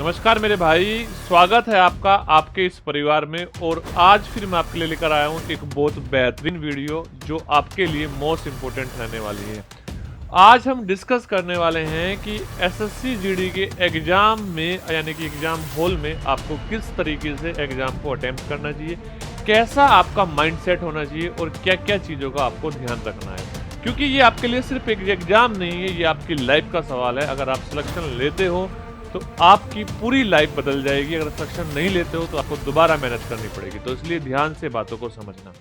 नमस्कार मेरे भाई, स्वागत है आपका आपके इस परिवार में। और आज फिर मैं आपके लिए लेकर आया हूँ एक बहुत बेहतरीन वीडियो जो आपके लिए मोस्ट इम्पोर्टेंट रहने वाली है। आज हम डिस्कस करने वाले हैं कि एसएससी जीडी के एग्जाम में यानी कि एग्जाम हॉल में आपको किस तरीके से एग्जाम को अटेम्प्ट करना चाहिए, कैसा आपका माइंडसेट होना चाहिए और क्या क्या चीज़ों का आपको ध्यान रखना है। क्योंकि ये आपके लिए सिर्फ एक एग्जाम नहीं है, ये आपकी लाइफ का सवाल है। अगर आप सिलेक्शन लेते हो तो आपकी पूरी लाइफ बदल जाएगी, अगर सिलेक्शन नहीं लेते हो तो आपको दोबारा मेहनत करनी पड़ेगी। तो इसलिए ध्यान से बातों को समझना।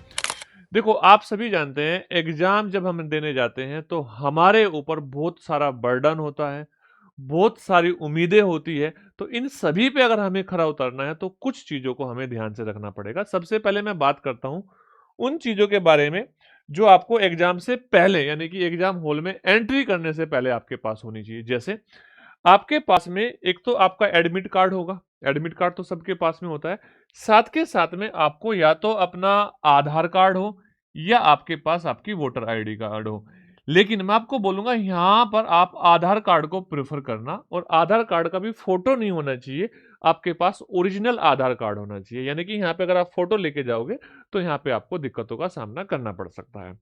देखो, आप सभी जानते हैं एग्जाम जब हम देने जाते हैं तो हमारे ऊपर बहुत सारा बर्डन होता है, बहुत सारी उम्मीदें होती है। तो इन सभी पे अगर हमें खरा उतरना है तो कुछ चीजों को हमें ध्यान से रखना पड़ेगा। सबसे पहले मैं बात करता हूं उन चीजों के बारे में जो आपको एग्जाम से पहले यानी कि एग्जाम हॉल में एंट्री करने से पहले आपके पास होनी चाहिए। जैसे आपके पास में एक तो आपका एडमिट कार्ड होगा। एडमिट कार्ड तो सबके पास में होता है। साथ के साथ में आपको या तो अपना आधार कार्ड हो या आपके पास आपकी वोटर आईडी कार्ड हो। लेकिन मैं आपको बोलूंगा यहां पर आप आधार कार्ड को प्रेफर करना, और आधार कार्ड का भी फोटो नहीं होना चाहिए, आपके पास ओरिजिनल आधार कार्ड होना चाहिए। यानी कि यहाँ पे अगर आप फोटो लेके जाओगे तो यहाँ पे आपको दिक्कतों का सामना करना पड़ सकता है।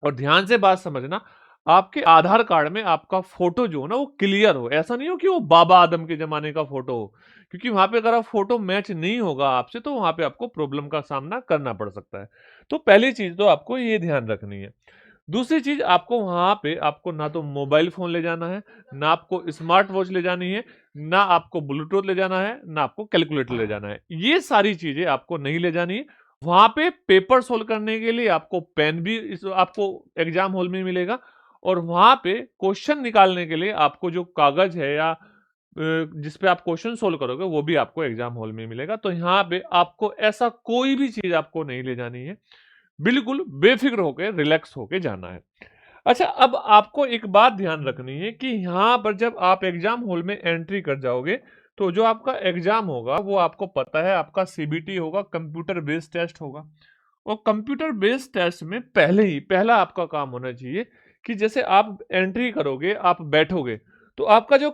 और ध्यान से बात समझना, आपके आधार कार्ड में आपका फोटो जो हो ना वो क्लियर हो। ऐसा नहीं हो कि वो बाबा आदम के जमाने का फोटो हो, क्योंकि वहां पे अगर आप फोटो मैच नहीं होगा आपसे तो वहां पे आपको प्रॉब्लम का सामना करना पड़ सकता है। तो पहली चीज तो आपको ये ध्यान रखनी है। दूसरी चीज, आपको वहां पे आपको ना तो मोबाइल फोन ले जाना है, ना आपको स्मार्ट वॉच ले जानी है, ना आपको ब्लूटूथ ले जाना है, ना आपको कैलकुलेटर ले जाना है। ये सारी चीजें आपको नहीं ले जानी है। वहां पे पेपर सोल्व करने के लिए आपको पेन भी आपको एग्जाम हॉल में मिलेगा, और वहां पे क्वेश्चन निकालने के लिए आपको जो कागज है या जिस पे आप क्वेश्चन सोल्व करोगे वो भी आपको एग्जाम हॉल में मिलेगा। तो यहाँ पे आपको ऐसा कोई भी चीज आपको नहीं ले जानी है, बिल्कुल बेफिक्र होकर रिलैक्स होके जाना है। अच्छा, अब आपको एक बात ध्यान रखनी है कि यहाँ पर जब आप एग्जाम हॉल में एंट्री कर जाओगे तो जो आपका एग्जाम होगा वो आपको पता है आपका सीबीटी होगा, कंप्यूटर बेस्ड टेस्ट होगा। और कंप्यूटर बेस्ड टेस्ट में पहला आपका काम होना चाहिए कि जैसे आप एंट्री करोगे, आप बैठोगे, तो आपका जो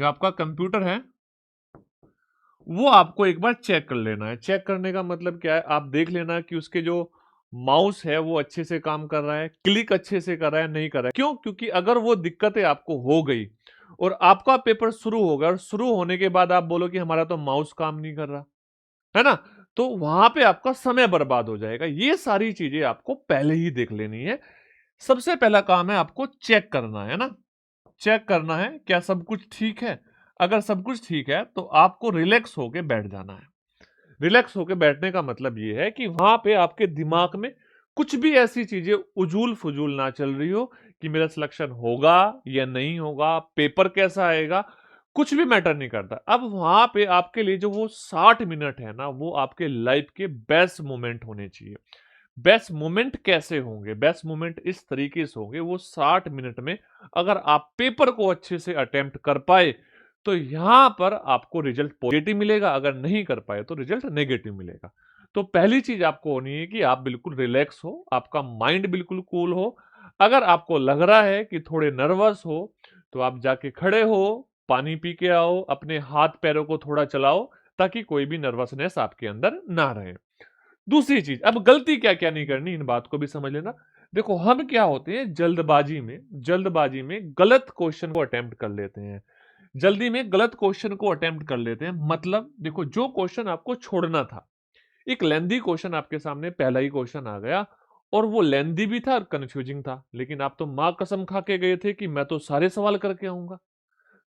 आपका कंप्यूटर है वो आपको एक बार चेक कर लेना है। चेक करने का मतलब क्या है, आप देख लेना कि उसके जो माउस है वो अच्छे से काम कर रहा है, क्लिक अच्छे से कर रहा है, नहीं कर रहा है। क्यों? क्योंकि अगर वो दिक्कतें आपको हो गई और आपका पेपर शुरू होगा और शुरू होने के बाद आप बोलो कि हमारा तो माउस काम नहीं कर रहा है ना, तो वहां पे आपका समय बर्बाद हो जाएगा। ये सारी चीजें आपको पहले ही देख लेनी है। सबसे पहला काम है आपको चेक करना है ना, चेक करना है क्या सब कुछ ठीक है। अगर सब कुछ ठीक है तो आपको रिलैक्स होके बैठ जाना है। रिलैक्स होके बैठने का मतलब ये है कि वहां पे आपके दिमाग में कुछ भी ऐसी चीजें उजूल फजूल ना चल रही हो कि मेरा सिलेक्शन होगा या नहीं होगा, पेपर कैसा आएगा, कुछ भी मैटर नहीं करता। अब वहां पे आपके लिए जो वो 60 मिनट है ना, वो आपके लाइफ के बेस्ट मोमेंट होने चाहिए। बेस्ट मोमेंट कैसे होंगे? बेस्ट मोमेंट इस तरीके से होंगे, वो 60 मिनट में अगर आप पेपर को अच्छे से अटेम्प्ट कर पाए तो यहां पर आपको रिजल्ट पॉजिटिव मिलेगा, अगर नहीं कर पाए तो रिजल्ट नेगेटिव मिलेगा। तो पहली चीज आपको होनी है कि आप बिल्कुल रिलैक्स हो, आपका माइंड बिल्कुल कूल हो। अगर आपको लग रहा है कि थोड़े नर्वस हो तो आप जाके खड़े हो, पानी पी के आओ, अपने हाथ पैरों को थोड़ा चलाओ, ताकि कोई भी नर्वसनेस आपके अंदर ना रहे। दूसरी चीज, अब गलती क्या क्या नहीं करनी, इन बात को भी समझ लेना। देखो, हम क्या होते हैं जल्दबाजी में गलत क्वेश्चन को अटेम्प्ट कर लेते हैं। जल्दी में गलत क्वेश्चन को अटेम्प्ट कर लेते हैं। मतलब देखो, जो क्वेश्चन आपको छोड़ना था, एक लेंदी क्वेश्चन आपके सामने पहला ही क्वेश्चन आ गया, और वो लेंदी भी था और कंफ्यूजिंग था, लेकिन आप तो मां कसम खा के गए थे कि मैं तो सारे सवाल करके आऊंगा।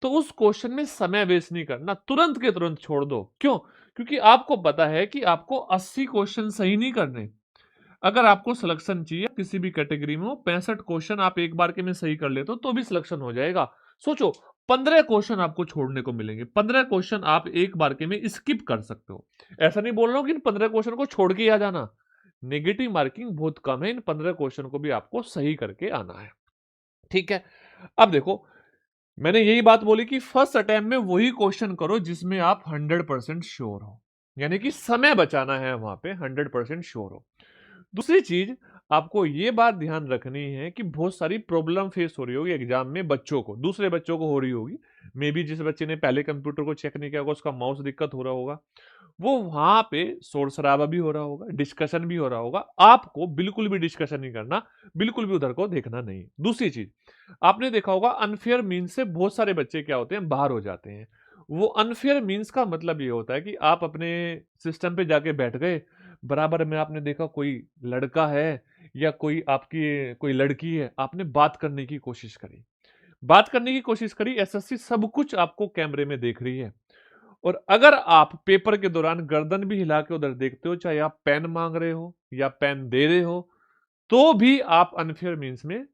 तो उस क्वेश्चन में समय वेस्ट नहीं करना, तुरंत के तुरंत छोड़ दो। क्यों? क्योंकि आपको पता है कि आपको 80 क्वेश्चन सही नहीं करने। अगर आपको सिलेक्शन चाहिए किसी भी कैटेगरी में, 65 क्वेश्चन आप एक बार के में सही कर लेते हो तो भी सिलेक्शन हो जाएगा। सोचो, 15 क्वेश्चन आपको छोड़ने को मिलेंगे। 15 क्वेश्चन आप एक बार के में स्किप कर सकते हो। ऐसा नहीं बोल रहा हूं कि इन 15 क्वेश्चन को छोड़ के ही आ जाना। नेगेटिव मार्किंग बहुत कम है, इन 15 क्वेश्चन को भी आपको सही करके आना है। ठीक है। अब देखो, मैंने यही बात बोली कि फर्स्ट अटेम्प्ट में वही क्वेश्चन करो जिसमें आप 100% श्योर हो, यानी कि समय बचाना है वहां पे, 100% श्योर हो। दूसरी चीज, आपको ये बात ध्यान रखनी है कि बहुत सारी प्रॉब्लम फेस हो रही होगी एग्जाम में बच्चों को, दूसरे बच्चों को हो रही होगी। मे बी जिस बच्चे ने पहले कंप्यूटर को चेक नहीं किया होगा, उसका माउस दिक्कत हो रहा होगा, वो वहां पे शोर शराबा भी हो रहा होगा, डिस्कशन भी हो रहा होगा। आपको बिल्कुल भी डिस्कशन नहीं करना, बिल्कुल भी उधर को देखना नहीं। दूसरी चीज, आपने देखा होगा अनफेयर मीन्स से बहुत सारे बच्चे क्या होते हैं, बाहर हो जाते हैं। वो अनफेयर मीन्स का मतलब ये होता है कि आप अपने सिस्टम पे जाके बैठ गए, बराबर में आपने देखा कोई लड़का है या कोई आपकी कोई लड़की है, आपने बात करने की कोशिश करी, बात करने की कोशिश करी, एसएससी सब कुछ आपको कैमरे में देख रही है। और अगर आप पेपर के दौरान गर्दन भी हिला के उधर देखते हो, चाहे आप पेन मांग रहे हो या पेन दे रहे हो, तो भी आप अनफेयर मीन्स में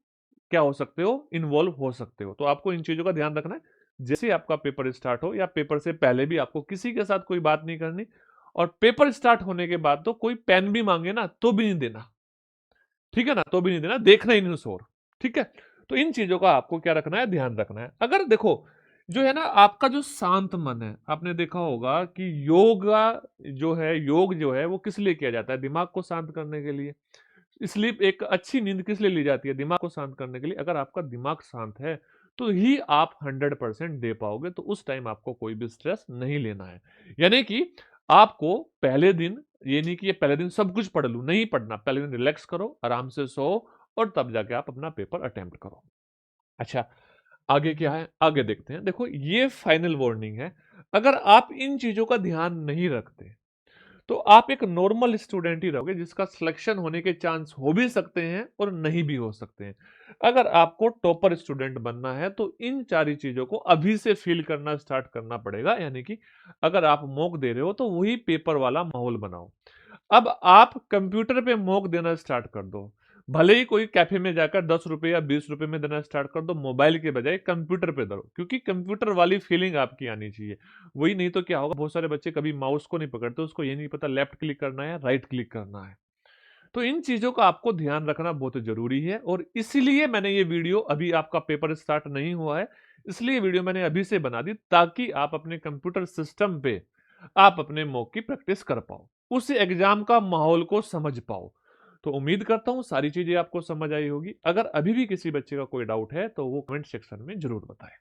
क्या हो सकते हो, इन्वॉल्व हो सकते हो। तो आपको इन चीजों का ध्यान रखना है। जैसे आपका पेपर स्टार्ट हो या पेपर से पहले भी आपको किसी के साथ कोई बात नहीं करनी, और पेपर स्टार्ट होने के बाद तो कोई पेन भी मांगे ना तो भी नहीं देना, ठीक है ना, तो भी नहीं देना, देखना ही नहीं उस ओर, ठीक है। तो इन चीजों का आपको क्या रखना है, ध्यान रखना है। अगर देखो जो है ना, आपका जो शांत मन है, आपने देखा होगा कि योगा जो है, योग जो है वो किस लिए किया जाता है, दिमाग को शांत करने के लिए। स्लीप, एक अच्छी नींद किस लिए ली जाती है, दिमाग को शांत करने के लिए। अगर आपका दिमाग शांत है तो ही आप 100% दे पाओगे, तो उस टाइम आपको कोई भी स्ट्रेस नहीं लेना है। यानी कि आपको पहले दिन, ये नहीं कि ये पहले दिन सब कुछ पढ़ लूं, नहीं पढ़ना। पहले दिन रिलैक्स करो, आराम से सो, और तब जाके आप अपना पेपर अटेम्प्ट करो। अच्छा, आगे क्या है, आगे देखते हैं। देखो ये फाइनल वार्निंग है, अगर आप इन चीजों का ध्यान नहीं रखते तो आप एक नॉर्मल स्टूडेंट ही रहोगे, जिसका सिलेक्शन होने के चांस हो भी सकते हैं और नहीं भी हो सकते हैं। अगर आपको टॉपर स्टूडेंट बनना है तो इन सारी चीजों को अभी से फील करना स्टार्ट करना पड़ेगा। यानी कि अगर आप मॉक दे रहे हो तो वही पेपर वाला माहौल बनाओ। अब आप कंप्यूटर पे मॉक देना स्टार्ट कर दो, भले ही कोई कैफे में जाकर 10 रुपए या 20 रुपए में देना स्टार्ट कर दो, मोबाइल के बजाय कंप्यूटर पे दो, क्योंकि कंप्यूटर वाली फीलिंग आपकी आनी चाहिए। वही नहीं तो क्या होगा, बहुत सारे बच्चे कभी माउस को नहीं पकड़ते, उसको ये नहीं पता लेफ्ट क्लिक करना है राइट क्लिक करना है। तो इन चीजों का आपको ध्यान रखना बहुत जरूरी है, और इसलिए मैंने ये वीडियो, अभी आपका पेपर स्टार्ट नहीं हुआ है, इसलिए वीडियो मैंने अभी से बना दी, ताकि आप अपने कंप्यूटर सिस्टम पे आप अपने मॉक की प्रैक्टिस कर पाओ, उस एग्जाम का माहौल को समझ पाओ। तो उम्मीद करता हूं सारी चीजें आपको समझ आई होगी। अगर अभी भी किसी बच्चे का कोई डाउट है तो वो कमेंट सेक्शन में जरूर बताएं।